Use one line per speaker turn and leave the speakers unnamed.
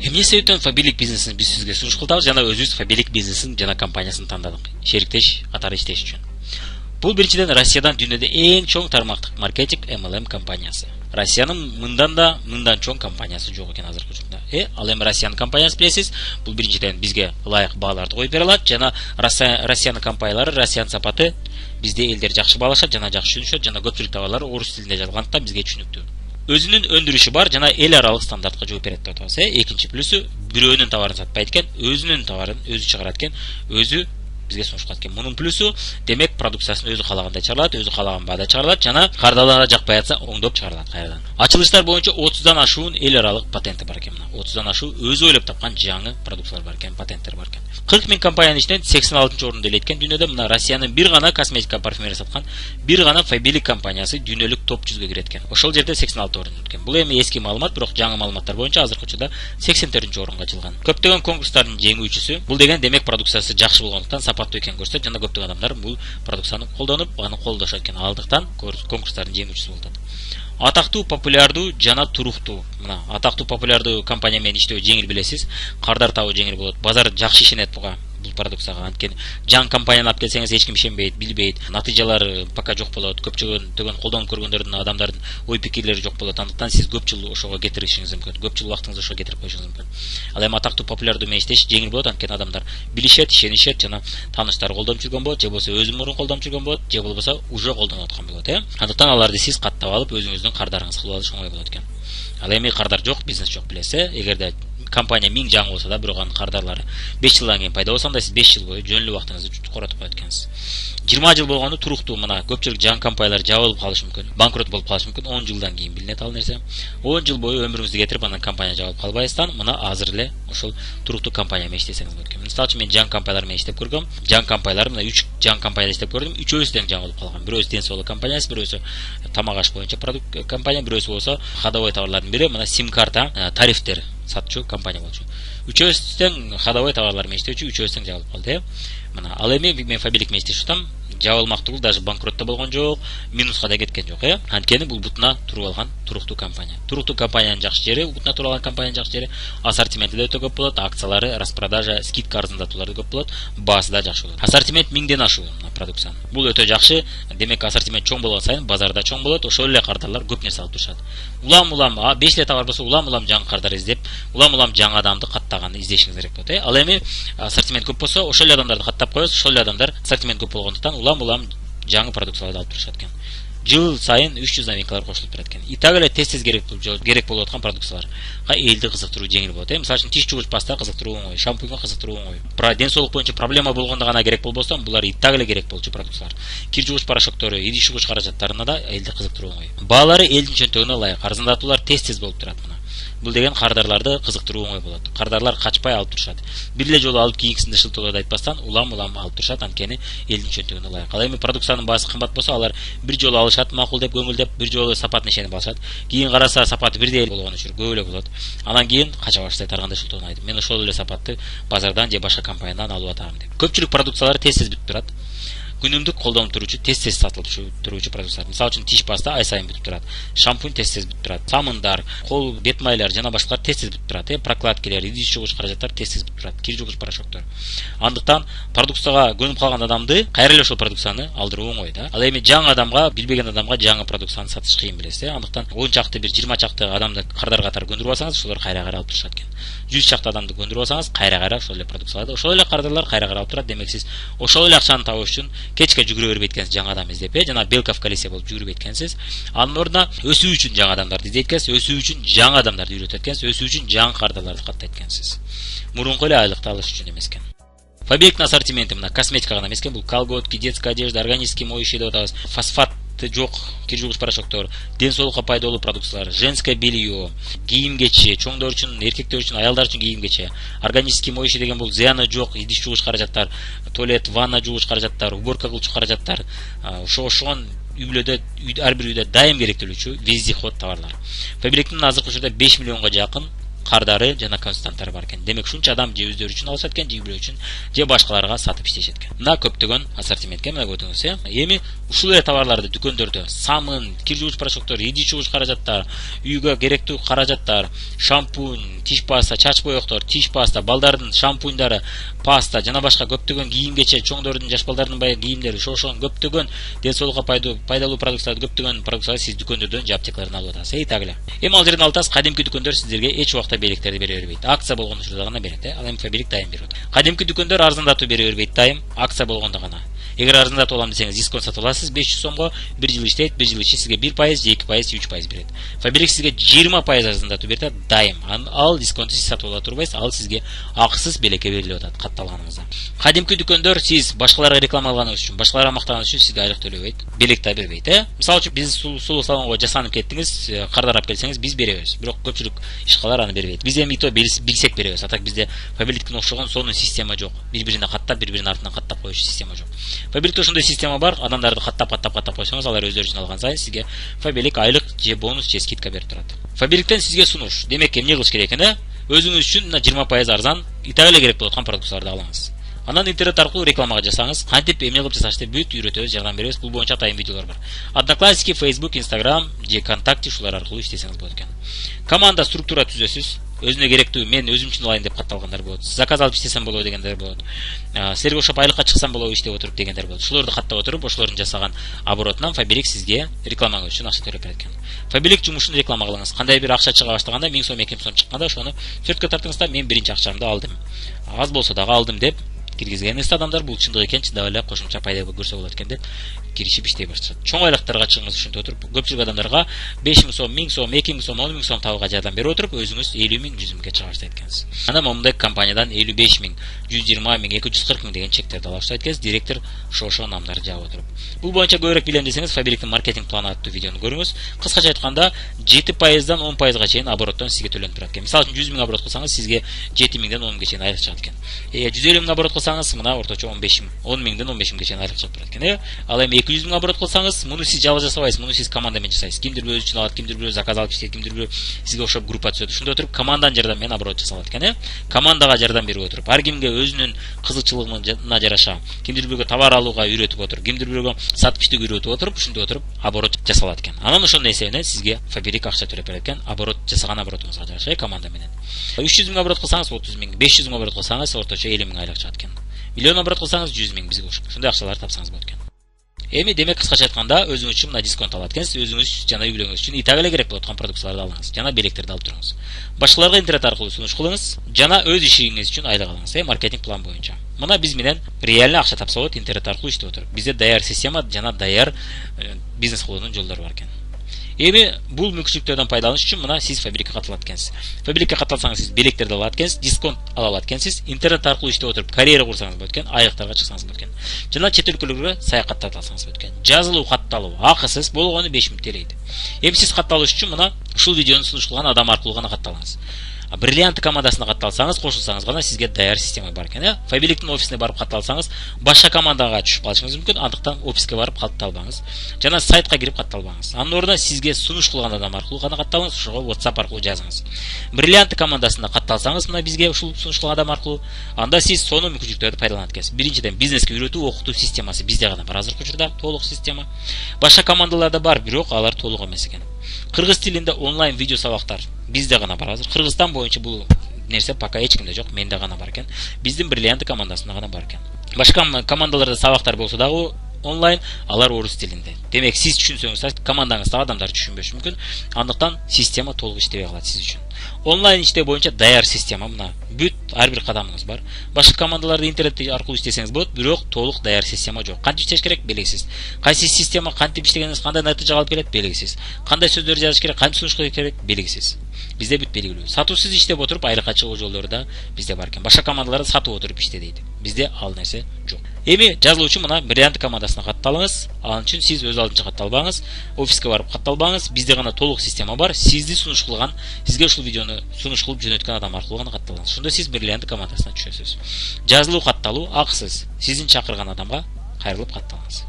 Эмне себептен фабилик бизнесин биз сизге сунуш кылдабыз жана өзүбүз фабилик бизнесин жана компаниясын тандадык шериктеш катары иштеш үчүн. Бул биринчиден Россиядан дүйнөдө эң чоң тармактык маркетинг MLM компаниясы. Россиянын мындан чоң компаниясы жок экен азыркы учурда. Ал эми Россиянын компаниясы билесиз, бул биринчиден бизге ылайык бааларды коюп бере алат жана Россиянын компаниялары, Россиянын сапаты бизде элдер жакшы баалашат жана жакшы түшүнүшөт жана көпчүлүк товарлар орус тилинде жазылгандыктан бизге түшүнүктүү. Өзүнүн өндүрүшү бар жана эл аралык стандартка жооп берет деп атабыз. Экинчи плюсу бирөөнүн товарын сатпайт экен, өзүнүн товарын өзү чыгарат экен, өзү бизге сунуш кылат экен. Мунун плюсу демек продукциясын өзү каалагандай чыгарат, өзү каалаган баада чыгарат жана кардаларга жакпай атса оңдоп чыгарылат кайрадан. Ачылыштар боюнча 30дан ашуун эл аралык патенти бар экен. 30дан ашуу өзү ойлоп тапкан жаңы продукциялар бар экен, патенттер бар экен. 40 000 компаниянын ичинен 86-орунду ээлейт экен дүйнөдө. Мына Россиянын бир гана косметика парфюмерия саткан бир гана Фабилик компаниясы дүйнөлүк топ 100ге кирет экен. Ошол жерде 86-орун өткөн. Бул эми эски маалымат, бирок жаңы маалыматтар боюнча азыркы учурда 84-орунга чыгылган. Көптөгөн конкурстардын жеңүүчүсү. Бул деген демек продукциясы жакшы болгондуктан сапаттуу экенин көрсөтөт жана көптөгөн адамдар бул продукцияны колдонуп, аны колдошот экен. Алдыктан конкурстардын жеңүүчүсү болот. Атактуу, популярдуу жана туруктуу. Мына атактуу, популярдуу компания менен иштөө жеңил билесиз. Кардар табуу жеңил болот. Базар жакшы ишенет буга. Бул продукцияга анткени жаңы компанияны алып келсеңиз эч ким ишенбейт, билбейт. Натыйжалары пока жок болот. Көпчүлүгүн колдонуп көргөндөрдүн адамдардын ой пикирлери жок болот. Андыктан сиз көп жыл ошого кетиришиңиз мүмкүн. Көп жыл убактыңызды ошого кетирип коюшуңуз мүмкүн. Ал эми атактуу, популярдуу менен иштеш жеңил болот, анткени адамдар билишет, ишенишет жана тааныштары колдонуп жүргөн болот, же болбосо өзү мурун колдонуп жүргөн болот, же болбосо уже колдонуп аткан болот, Андыктан аларды сиз каттап алып өзүңүздүн кардарыңызды кылып алыш оңой болот экен. Ал эми кардар жок, бизнес жок билесиз, эгерде компания 1000 жаңы болса да, бирок анын кардарлары 5 жылдан кийин пайда болса, анда сиз 5 жыл бою жөнлүү убактыңызды коротуп коет экенсиз. 20 жыл болгону туруктуу. Мына көпчүлүк жаңы компаниялар жабылып калышы мүмкүн, банкрот болуп калышы мүмкүн. 10 жылдан кийин билинет ал нерсе. 10 жыл бою өмүрүңүздү кетирип анан компания жабылып калбайсыздан, мына азыр эле ошол туруктуу компания менен иштесеңиз болот экен. Мисалы үчүн мен жаңы компаниялар менен иштеп көргөм. Жаңы компаниялар мына 3 жаңы компанияда иштеп көрдүм. Үчөөсү тең жаңы болуп калган. Бирөөсү ден соолук компаниясы, бирөөсү тамак аш боюнча продукт компания, бирөөсү болсо ходовой товарлардын бири, мына сим карта, тарифтер сатчу компания болчу. Үчөөсү тең ходовой товарлар менен иштөөчү, үчөөсү тең жабылып калды. Мына ал эми мен Фабилик менен иштешип атам. Жабылмак түгүл, даже банкротто болгон жок, минуска да кеткен жок, Анткени бул бутуна туруп алган туруктуу компания. Туруктуу компаниянын жакшы жери, бутуна туруп алган компаниянын жакшы жери, ассортименти да өтө көп болот, акциялары, распродажа, скидка арзандатуулары көп болот, баасы да жакшы болот. Ассортимент 1000ден ашуу продукция. Бул өтө жакшы. Демек ассортимент чоң болгон сайын базарда чоң болот, ошол эле кардарлар көп нерсе алып турушат. Улам 5 эле товар болсо, улам жаңы кардар издеп, улам жаңы адамды каттаганы издешиңиз керек болот, Ал эми ассортимент көп болсо, ошол эле адамдарды каттап коесуз, ошол эле адамдар ассортимент көп болгондуктан улам жаңы продукцияларды алып турушат экен. Жыл сайын 300 новинкалар кошулуп турат экен. И так эле тез керек болуп аткан продукцияларга элди кызыктыруу жеңил болот. Мисалы үчүн тиш жуугуч паста кызыктыруу оңой, шампуньга кызыктыруу оңой. Ден соолук боюнча проблема болгондо гана керек болбосо, булар и так эле керек болчу продукциялар. Кир жуугуч порошоктору, идиш жуугуч каражаттарына да элди кызыктыруу оңой. Баалары элдин чөнтөгүнө ылайык, арзандатуулар тез болуп турат мына. Бул деген кардарларды кызыктыруу оңой болот. Кардарлар качпай алып турушат. Бир эле жолу алып кийинкисинде шылтоолойт айтпастан, улам алып турушат, анткени элдин чөнтөгүнө ылайык. Ал эми продукциянын баасы кымбат болсо, алар бир жолу алышат, макул деп көңүлдөп, бир жолу сапатын ишенип алышат. Кийин караса сапаты бирдей болгон үчүн көп эле болот. Анан кийин кача баштайт, ар кандай шылтоонун айтып. Мен ошол эле сапатты базардан же башка компаниядан алып атам деп. Көпчүлүк продукциялары тез бүтүп турат. Күнүмдүк колдонуп туруучу, тез сатылып туруучу продукциялар. Мисалы үчүн тиш паста ай сайын бүтүп турат. Шампунь тез бүтүп турат. Самындар, кол бет майлар жана башкалар тез бүтүп турат. Прокладкалар, идиш жуугуч каражаттар тез бүтүп турат. Кир жуугуч порошоктор. Андыктан продукцияга көнүп калган адамды кайра эле ошол продукцияны алдыруу оңой да. Ал эми жаңы адамга, билбеген адамга жаңы продукцияны сатыш кыйын билесиз, Андыктан 10 чакты бир 20 чакты адамды кардар катары көндүрүп алсаңыз, ошолор кайра алып турушат экен. 100 чакты адамды көндүрүп алсаңыз, кайра ошол эле продукцияларды, ошол эле кардарлар кайра алып турат. Демек сиз ошол эле акчаны табыш үчүн кечке жүгүрө бербейт экенсиз, жаңы адам издеп, жана белка в колесе болуп жүгүрбөйт экенсиз. Анын ордуна өсүү үчүн жаңы адамдарды издейт экенсиз, өсүү үчүн жаңы адамдарды үйрөтөт экенсиз, өсүү үчүн жаңы кардарларды каттайт экенсиз. Мурунку эле айлыкты алыш үчүн эмес экен. Фабиликтин ассортименти мына косметика гана эмес экен, бул колготки, детская одежда, органический моющий деп атабыз, фосфат жок кир жуугуч порошоктор, ден соолукка пайдалуу продукциялар, женское белье, кийим кечи, чоңдор үчүн, эркектер үчүн, аялдар үчүн кийим кечи, органический моющий деген бул зыяны жок идиш жуугуч каражаттар, туалет, ванна жуугуч каражаттар, уборка кылчу каражаттар, ошогон үйлөдө, ар бир үйдө дайым керектелүүчү вездеход товарлар. Фабиликтин азыркы учурда 5 миллионго жакын кардары жана консультанттары бар экен. Демек ушунча адам же өздөрү үчүн алышат экен, же бирөө үчүн, же башкаларга сатып иштешет экен. Мына көптөгөн ассортиментке мына көрдүңүз, Эми ушул эле товарларды дүкөндөрдө самын, кир жуугуч порошоктор, идиш жуугуч каражаттар, үйгө керектүү каражаттар, шампунь, тиш паста, чач боектор, тиш паста, балдардын шампуньдары, паста жана башка көптөгөн кийим-кечек, чоңдордун, жаш балдардын баягы кийимдери, ошон көптөгөн ден соолукка пайдалуу продукцияларды, көптөгөн продукцияларды сиз дүкөндөрдөн же аптекалардан алып атасыз. Так эле. Эми ал жерден алып атасыз, кадимки дүкөндөр сиздерге эч убакта белектерди бере бербейт. Акция болгон учурда гана берет, Ал эми Фаберик дайым берет. Кадимки дүкөндөр арзандатуу бере бербейт дайым, акция болгондо гана. Эгер арзандатып алам десеңиз, дисконт сатып аласыз, 500 сомго 1 жыл иштейт, 1 жыл ичинде сизге 1%, же 2%, 3% берет. Фаберик сизге 20% арзандатуу берет дайым. Ал дисконтты сиз сатып ала турбайсыз, ал сизге акысыз белекке берилип атат катталганыңызда. Кадимки дүкөндөр сиз башкаларга реклама алганыңыз үчүн, башкаларга мактаганыңыз үчүн сизге айлык төлөбөйт, белек да бербейт, Мисалы үчүн биз сулуу салонго жасанып кеттиңиз, кардарап келсеңиз, биз беребиз. Бирок көпчүлүк ишкалар аны бербейт. Биз эми то билсек беребиз. Так бизде Фабериктин окшогон сонун система жок. Бири-бирине каттап, бири-биринин артынан каттап коюш система жок. Фаберикте ошондой система бар. Адамдарды каттап койсоңуз, алар өздөрү үчүн алган сайын сизге Фаберик айлык же бонус же скидка берип турат. Фабериктен сизге сунуш. Демек, эмне кылыш керек экен, Өзүңүз үчүн 20% арзан, итак эле керек болот продукцияларды алыңыз. Анан интернет аркылуу рекламага жасаңыз, кантип эмне кылып жасашты бүт үйрөтөбүз, жардам беребиз. Бул боюнча атайын видеолор бар. Одноклассники, Facebook, Instagram же ВКонтакте шулар аркылуу иштесеңиз болот экен. Команда структура түзөсүз. Өзүнө керектүү мен өзүм үчүн алайын деп катталгандар болот. Заказ алып иштесем болобу дегендер болот. Силерге окшоп айлыкка чыксам болобу иштеп отуруп дегендер болот. Ушуларды каттап отуруп, ошолордун жасаган оборотунан Фаберик сизге рекламаңыз үчүн акча төлөп берет экен. Фаберик жумушун реклама кылыңыз. Кандай бир акча чыга баштаганда, 1000 сом, 2000 сом чыкканда, ошону чертке тартыңыз да, мен биринчи акчамды алдым. Аз болсо дагы алдым деп киргизгенибизде адамдар бул чындык экен, чындап эле кошумча пайда көрсө болот экен деп киришип иштей башташат. Чоң айлыктарга чыгыңыз ушинтип отуруп, көпчүлүк адамдарга 5000 сом, 1000 сом, 2000 сом, 10000 сом табууга жардам берип отуруп, өзүңүз 50000, 100000ге чыга баштайт экенсиз. Анда момундай компаниядан 55000, 120000, 240000 деген чектерди ала баштайт экенсиз. Директор ошо намдарды жаап отуруп. Бул боюнча көбүрөөк билем десеңиз, Фабериктин маркетинг планы аттуу видеону көрүңүз. Кыскача айтканда, 7%дан 10%га чейин обороттон сизге төлөнүп турат экен. Мисалы үчүн 100 000 оборот кылсаңыз, сизге 7000ден 10 000ге чейин айлык чыгат экен. 150 000 оборот кылсаңыз, мына орточо 15 000, 10 000ден 15 000ге чейин айлык чыгып турат экен. Ал эми 200 000 оборот кылсаңыз, муну сиз жалгыз жасабайсыз, муну сиз командамен жасайсыз. Кимдир бирөө үчүн алат, кимдир бирөө заказ алып иштейт, кимдир бирөө сизге окшоп группа түзөт. Ушунда отуруп команданын жардамы менен оборот жасалат экен. Командага жардам берип отуруп, ар кимге өзүнүн кызыкчылыгына жараша, кимдир бирөөгө товар алууга үйрөтүп отуруп, кимдир бирөөгө сатып иштөөгө үйрөтүп отуруп, ушунда отуруп оборот жасалат экен. Анан ошондой эсебинен сизге Фаберик акча төлөп берет экен, оборот жасаган оборотуңузга жараша команда менен. 300 000 оборот кылсаңыз 30 000, 500 000 оборот кылсаңыз орточо 50 000 айлык чыгат экен. Миллион оборот кылсаңыз 100 000 бизге ушундай акчаларды тапсаңыз болот экен. Эми демек кыскача айтканда, өзүңүз үчүн мына дисконт алат экенсиз, өзүңүз жана үйлөрүңүз үчүн итак эле керек болот аткан продукцияларды алыңыз, жана белектерди алып туруңуз. Башкаларга интернет аркылуу сунуш кылыңыз, жана өз ишиңиз үчүн айлык алыңыз, маркетинг план боюнча. Мына биз менен реально акча тапса болот, интернет аркылуу иштеп отуруп. Бизде даяр система жана даяр бизнес кылуунун жолдору бар экен. Эми бул мүмкүнчүлүктөрдөн пайдаланыш үчүн мына сиз Фаберикке катылат экенсиз. Фаберикке катылсаңыз сиз белектерди алат экенсиз, дисконт ала алат экенсиз, интернет аркылуу иштеп отуруп карьера курсаңыз болот экен, айлыктарга чыксаңыз болот экен. Жана чет өлкөлөргө саякаттап алсаңыз болот экен. Жазылуу, катталуу акысыз болгону 5000 TL. Эми сиз катталыш үчүн мына ушул видеону сунуш кылган адам аркылуу гана катталыңыз. Бриллиант командасына катталсаңыз, кошулсаңыз гана сизге даяр система бар экен. Фабериктин офисине барып катталсаңыз, башка командага түшүп калышыңыз мүмкүн, андыктан офиске барып катталбаңыз. Жана сайтка кирип катталбаңыз. Анын ордуна сизге сунуш кылган адам аркылуу гана катталыңыз, ошого WhatsApp аркылуу жазыңыз. Бриллиант командасына катталсаңыз, мына бизге ушул сунуш кылган адам аркылуу, анда сиз сонун мүмкүнчүлүктөрдү пайдаланат экенсиз. Биринчиден, бизнеске үйрөтүү, окутуу системасы бизде гана бар азыркы учурда, толук система. Башка командаларда бар, бирок алар толук эмес экен. Кыргыз тилинде онлайн видео сабактар бизде гана бар азыр. Кыргызстан боюнча бул нерсе пока эч кимде жок, менде гана бар экен. Биздин Бриллиант командасында гана бар экен. Башка командаларда сабактар болсо дагы онлайн, алар орус тилинде. Демек сиз түшүнсөңүз, командаңызда адамдар түшүнбөшү мүмкүн. Андыктан система толук иштебей калат сиз үчүн. Онлайн иштөө боюнча даяр система мына. Бүт ар бир кадамыңыз бар. Башка командаларды интернет аркылуу иштесеңиз болот, бирок толук даяр система жок. Кантип иштеш керек белгисиз. Кайсы система кантип иштегениңиз, кандай натыйжага алып келет белгисиз. Кандай сөздөр жазыш керек, кантип сунуш керек белгисиз. Бизде бүт белгилүү. Сатуусуз иштеп отуруп айлыкка чыгуу жолдору да бизде бар экен. Башка командалар сатып отуруп иште дейт. Бизде ал нерсе жок. Эми жазылуу үчүн мына Бриллиант командасына катталыңыз. Ал үчүн сиз өз алдынча катталбаңыз, офиске барып катталбаңыз. Бизде гана толук система бар. Сизди сунуш кылган, сизге ушул видеону сунуш кылып жөнөткөн адам аркылуу гана катталыңыз. Ошондо сиз Бриллиант командасына түшөсүз. Жазылуу, катталуу акысыз. Сиздин чакырган адамга кайрылып катталыңыз.